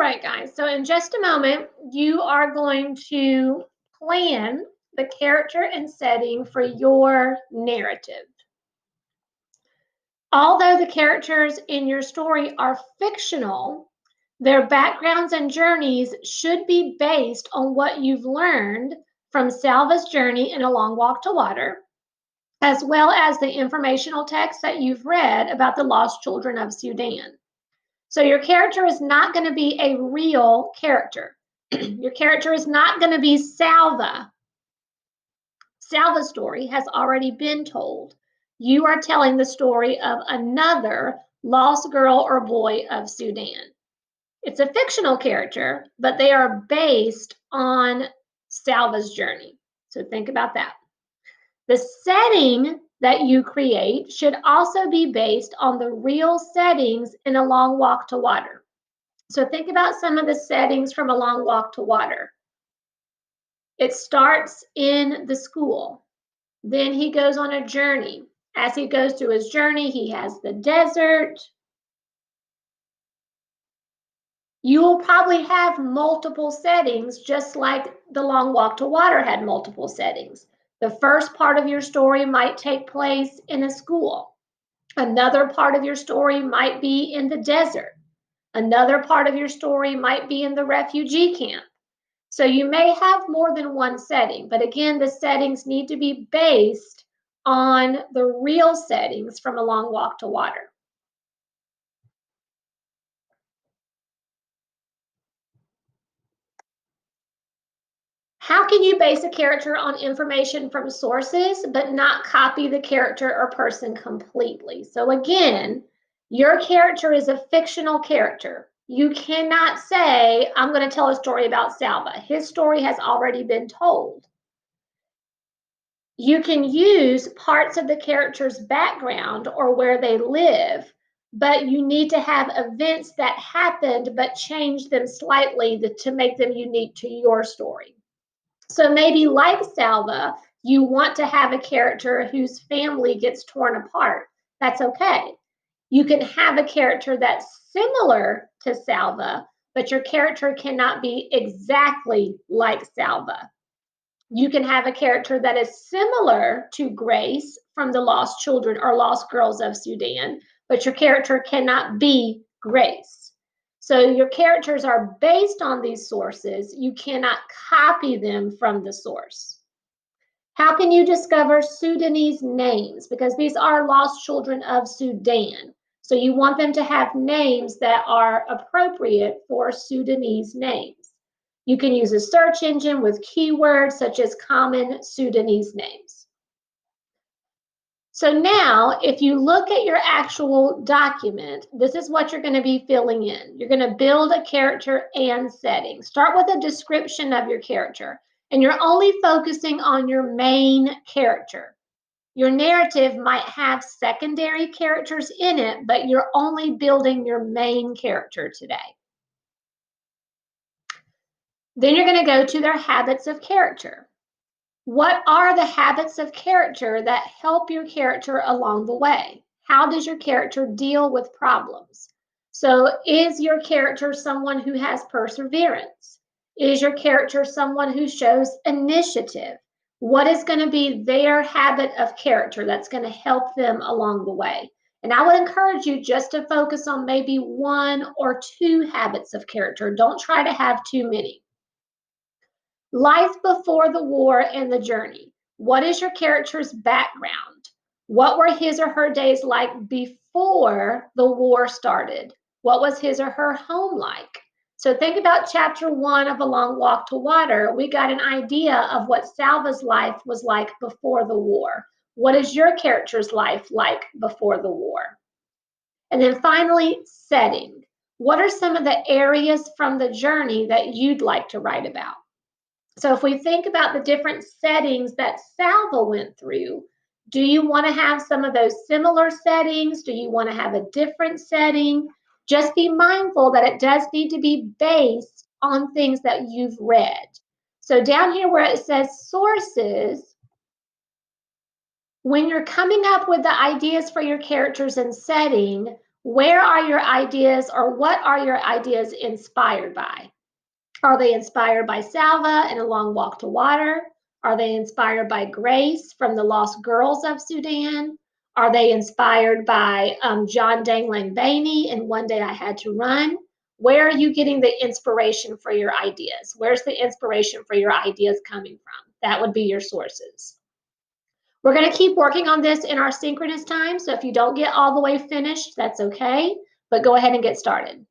right, guys. So in just a moment, you are going to plan the character and setting for your narrative. Although the characters in your story are fictional, their backgrounds and journeys should be based on what you've learned from Salva's journey in A Long Walk to Water, as well as the informational text that you've read about the lost children of Sudan. So your character is not going to be a real character. Your character is not going to be Salva. Salva's story has already been told. You are telling the story of another lost girl or boy of Sudan. It's a fictional character, but they are based on Salva's journey. So think about that. The setting that you create should also be based on the real settings in A Long Walk to Water. So think about some of the settings from A Long Walk to Water. It starts in the school. Then he goes on a journey. As he goes through his journey, he has the desert. You will probably have multiple settings, just like The Long Walk to Water had multiple settings. The first part of your story might take place in a school. Another part of your story might be in the desert. Another part of your story might be in the refugee camp. So you may have more than one setting, but again, the settings need to be based on the real settings from A Long Walk to Water. How can you base a character on information from sources but not copy the character or person completely? So again, your character is a fictional character. You cannot say, I'm going to tell a story about Salva. His story has already been told. You can use parts of the character's background or where they live, but you need to have events that happened but change them slightly to make them unique to your story. So maybe like Salva, you want to have a character whose family gets torn apart. That's okay. You can have a character that's similar to Salva, but your character cannot be exactly like Salva. You can have a character that is similar to Grace from the Lost Children or Lost Girls of Sudan, but your character cannot be Grace. So your characters are based on these sources. You cannot copy them from the source. How can you discover Sudanese names? Because these are lost children of Sudan. So you want them to have names that are appropriate for Sudanese names. You can use a search engine with keywords such as common Sudanese names. So now, if you look at your actual document, this is what you're going to be filling in. You're going to build a character and setting. Start with a description of your character, and you're only focusing on your main character. Your narrative might have secondary characters in it, but you're only building your main character today. Then you're going to go to their habits of character. What are the habits of character that help your character along the way? How does your character deal with problems? So is your character someone who has perseverance? Is your character someone who shows initiative? What is going to be their habit of character that's going to help them along the way? And I would encourage you just to focus on maybe one or two habits of character. Don't try to have too many. Life before the war and the journey. What is your character's background? What were his or her days like before the war started? What was his or her home like? So think about chapter 1 of A Long Walk to Water. We got an idea of what Salva's life was like before the war. What is your character's life like before the war? And then finally, setting. What are some of the areas from the journey that you'd like to write about? So if we think about the different settings that Salva went through, do you want to have some of those similar settings? Do you want to have a different setting? Just be mindful that it does need to be based on things that you've read. So down here where it says sources, when you're coming up with the ideas for your characters and setting, Where are your ideas, or what are your ideas inspired by? Are they inspired by Salva and A Long Walk to Water? Are they inspired by Grace from The Lost Girls of Sudan? Are they inspired by John Dangling Bainey and One Day I Had to Run? Where are you getting the inspiration for your ideas? Where's the inspiration for your ideas coming from? That would be your sources. We're going to keep working on this in our synchronous time. So if you don't get all the way finished, that's okay, but go ahead and get started.